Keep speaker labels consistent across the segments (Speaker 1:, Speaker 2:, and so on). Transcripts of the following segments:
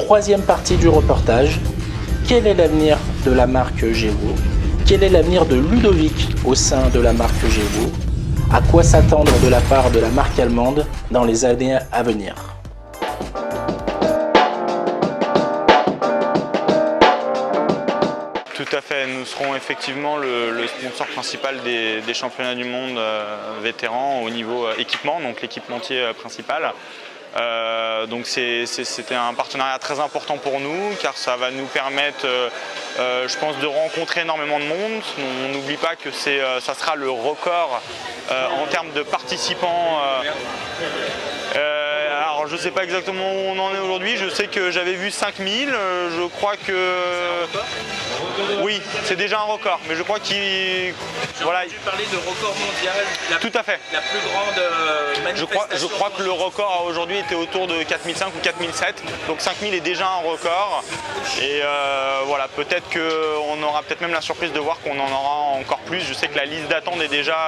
Speaker 1: troisième partie du reportage, quel est l'avenir de la marque Gevo? Quel est l'avenir de Ludovic au sein de la marque Gevo? À quoi s'attendre de la part de la marque allemande dans les années à venir?
Speaker 2: Tout à fait, nous serons effectivement le sponsor principal des championnats du monde vétérans au niveau équipement, donc l'équipementier principal. Donc c'était un partenariat très important pour nous car ça va nous permettre, je pense, de rencontrer énormément de monde. On n'oublie pas que ça sera le record en termes de participants. Alors je ne sais pas exactement où on en est aujourd'hui, je sais que j'avais vu 5000, je crois que... Oui, c'est déjà un record, mais je crois qu'il...
Speaker 3: Voilà. J'ai entendu parler de record mondial,
Speaker 2: tout à fait.
Speaker 3: La plus grande manifestation.
Speaker 2: Je crois que le record aujourd'hui était autour de 4005 ou 4007, donc 5000 est déjà un record. Et voilà, peut-être qu'on aura peut-être même la surprise de voir qu'on en aura encore plus. Je sais que la liste d'attente est déjà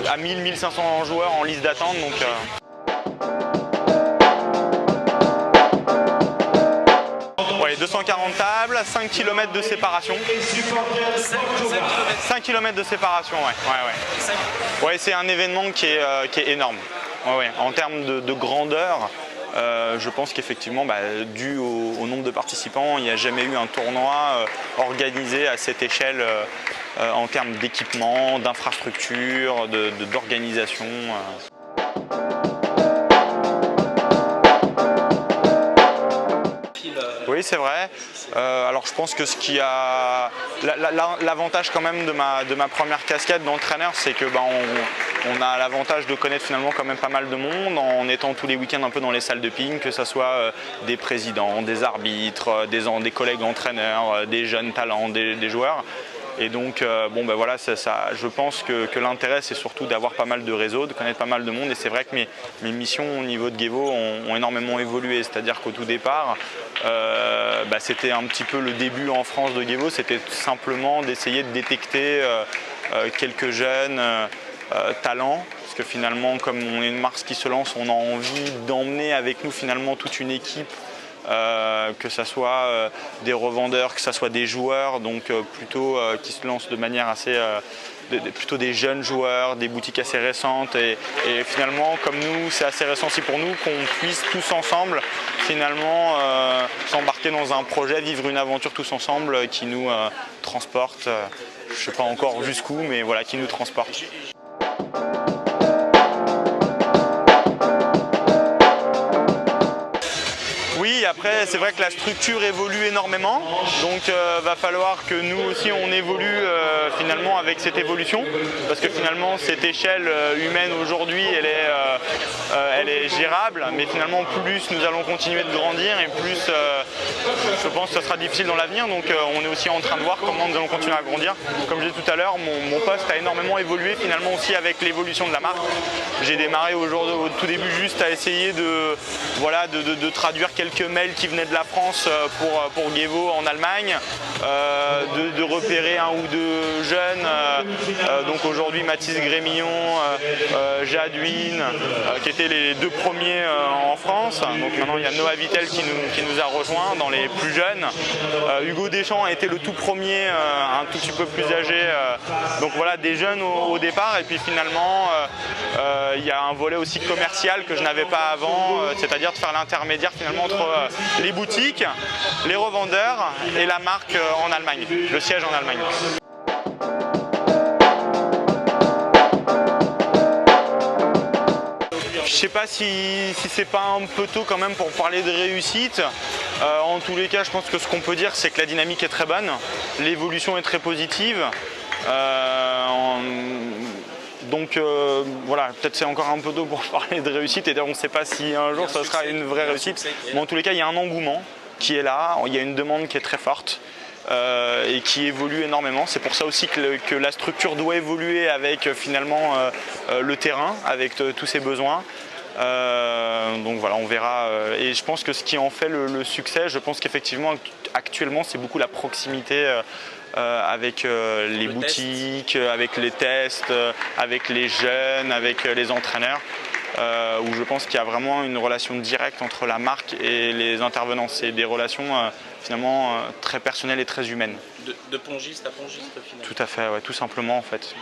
Speaker 2: à 1000-1500 joueurs en liste d'attente. Donc, 240 tables, 5 km de séparation. 5 km de séparation, ouais. Ouais, c'est un événement qui est énorme. Ouais. En termes de grandeur, je pense qu'effectivement, dû au nombre de participants, il n'y a jamais eu un tournoi organisé à cette échelle en termes d'équipement, d'infrastructure, d'organisation. Oui, c'est vrai. Alors je pense que ce qui a l'avantage quand même de ma première casquette d'entraîneur, c'est que on a l'avantage de connaître finalement quand même pas mal de monde en étant tous les week-ends un peu dans les salles de ping, que ce soit des présidents, des arbitres, des collègues entraîneurs, des jeunes talents, des joueurs. Et donc, voilà, je pense que l'intérêt, c'est surtout d'avoir pas mal de réseaux, de connaître pas mal de monde. Et c'est vrai que mes missions au niveau de Gevo ont énormément évolué. C'est-à-dire qu'au tout départ, c'était un petit peu le début en France de Gevo. C'était simplement d'essayer de détecter quelques jeunes talents. Parce que finalement, comme on est une marque qui se lance, on a envie d'emmener avec nous finalement toute une équipe. Que ce soit des revendeurs, que ce soit des joueurs, donc plutôt qui se lancent de manière assez... plutôt des jeunes joueurs, des boutiques assez récentes et finalement comme nous c'est assez récent aussi pour nous qu'on puisse tous ensemble finalement s'embarquer dans un projet, vivre une aventure tous ensemble qui nous transporte, je ne sais pas encore jusqu'où mais voilà, qui nous transporte. Après, c'est vrai que la structure évolue énormément, donc va falloir que nous aussi on évolue finalement avec cette évolution, parce que finalement cette échelle humaine aujourd'hui elle est gérable, mais finalement plus nous allons continuer de grandir et plus je pense que ça sera difficile dans l'avenir, donc on est aussi en train de voir comment nous allons continuer à grandir. Comme je disais tout à l'heure, mon poste a énormément évolué finalement aussi avec l'évolution de la marque. J'ai démarré au tout début juste à essayer de traduire quelques mails qui venaient de la France pour Gevo en Allemagne, de repérer un ou deux jeunes, donc aujourd'hui Mathis Grémillon, Jadwin, qui étaient les deux premiers en France. Donc maintenant il y a Noah Vittel qui nous a rejoints dans les plus jeunes. Hugo Deschamps a été le tout premier, un tout petit peu plus âgé. Donc voilà, des jeunes au départ et puis finalement il y a un volet aussi commercial que je n'avais pas avant, c'est-à-dire de faire l'intermédiaire finalement entre les boutiques, les revendeurs et la marque en Allemagne, le siège en Allemagne. Je ne sais pas si c'est pas un peu tôt quand même pour parler de réussite. En tous les cas, je pense que ce qu'on peut dire, c'est que la dynamique est très bonne, l'évolution est très positive. Donc voilà, peut-être c'est encore un peu tôt pour parler de réussite et on ne sait pas si un jour ça sera une vraie réussite. Mais en tous les cas, il y a un engouement qui est là, il y a une demande qui est très forte et qui évolue énormément. C'est pour ça aussi que la structure doit évoluer avec finalement le terrain, avec tous ses besoins. Donc voilà, on verra. Et je pense que ce qui en fait le succès, je pense qu'effectivement actuellement c'est beaucoup la proximité avec les boutiques, avec les tests, avec les jeunes, avec les entraîneurs. où je pense qu'il y a vraiment une relation directe entre la marque et les intervenants. C'est des relations finalement très personnelles et très humaines.
Speaker 3: De pongiste à pongiste finalement.
Speaker 2: Tout à fait, ouais, tout simplement en fait.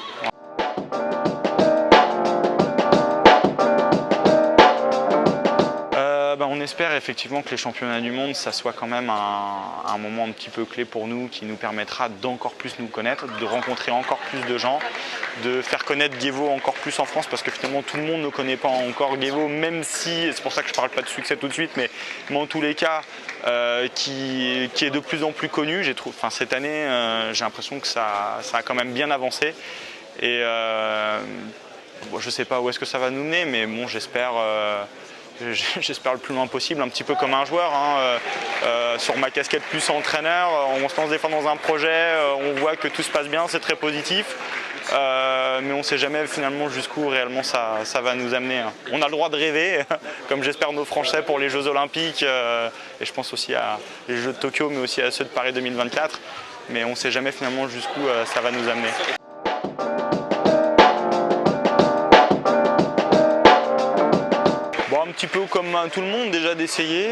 Speaker 2: On espère effectivement que les championnats du monde, ça soit quand même un moment un petit peu clé pour nous, qui nous permettra d'encore plus nous connaître, de rencontrer encore plus de gens, de faire connaître Guévo encore plus en France, parce que finalement tout le monde ne connaît pas encore Guévo, même si, c'est pour ça que je ne parle pas de succès tout de suite, mais en tous les cas, qui est de plus en plus connu. Cette année, j'ai l'impression que ça a quand même bien avancé. Et je ne sais pas où est-ce que ça va nous mener, mais bon, j'espère le plus loin possible, un petit peu comme un joueur. Sur ma casquette plus entraîneur, on se lance des fois dans un projet, on voit que tout se passe bien, c'est très positif, mais on ne sait jamais finalement jusqu'où réellement ça va nous amener. On a le droit de rêver, comme j'espère nos Français pour les Jeux Olympiques, et je pense aussi à les Jeux de Tokyo, mais aussi à ceux de Paris 2024, mais on ne sait jamais finalement jusqu'où ça va nous amener. Un petit peu comme tout le monde déjà d'essayer.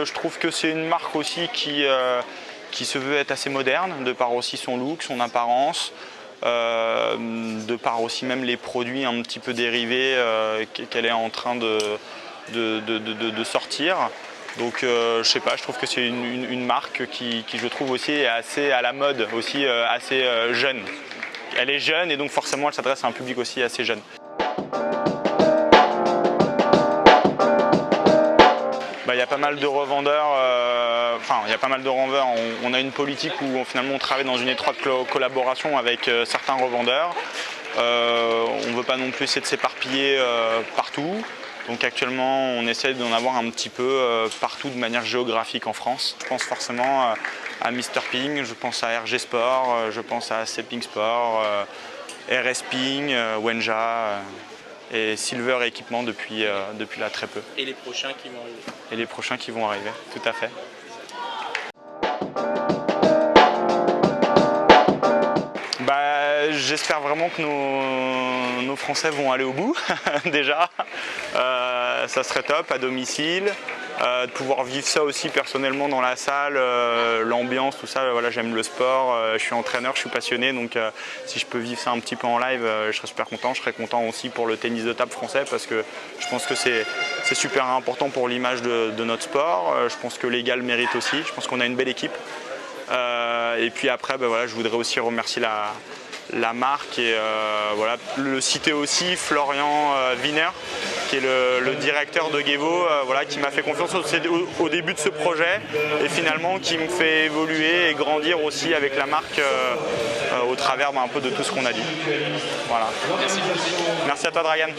Speaker 2: Je trouve que c'est une marque aussi qui se veut être assez moderne, de par aussi son look, son apparence, de par aussi même les produits un petit peu dérivés qu'elle est en train de sortir. Donc je sais pas, je trouve que c'est une marque qui je trouve aussi est assez à la mode, aussi assez jeune. Elle est jeune et donc forcément elle s'adresse à un public aussi assez jeune. Il y a pas mal de revendeurs, on a une politique où finalement on travaille dans une étroite collaboration avec certains revendeurs. On ne veut pas non plus essayer de s'éparpiller partout. Donc actuellement on essaie d'en avoir un petit peu partout de manière géographique en France. Je pense forcément à Mr Ping, je pense à RG Sport, je pense à Seping Sport, RS Ping, Wenja. Et Silver Équipement depuis là très peu.
Speaker 3: Et les prochains qui vont arriver.
Speaker 2: Et les prochains qui vont arriver, tout à fait. J'espère vraiment que nos Français vont aller au bout, déjà. Ça serait top, à domicile. De pouvoir vivre ça aussi personnellement dans la salle, l'ambiance, tout ça. Voilà, j'aime le sport, je suis entraîneur, je suis passionné, donc si je peux vivre ça un petit peu en live, je serais super content. Je serais content aussi pour le tennis de table français, parce que je pense que c'est super important pour l'image de notre sport. Je pense que l'Égal mérite aussi, je pense qu'on a une belle équipe. Et puis après, je voudrais aussi remercier la marque et le citer aussi, Florian Wiener, qui est le directeur de Guévo, qui m'a fait confiance au début de ce projet et finalement qui me fait évoluer et grandir aussi avec la marque au travers un peu de tout ce qu'on a dit. Voilà.
Speaker 3: Merci.
Speaker 2: Merci à toi Dragan.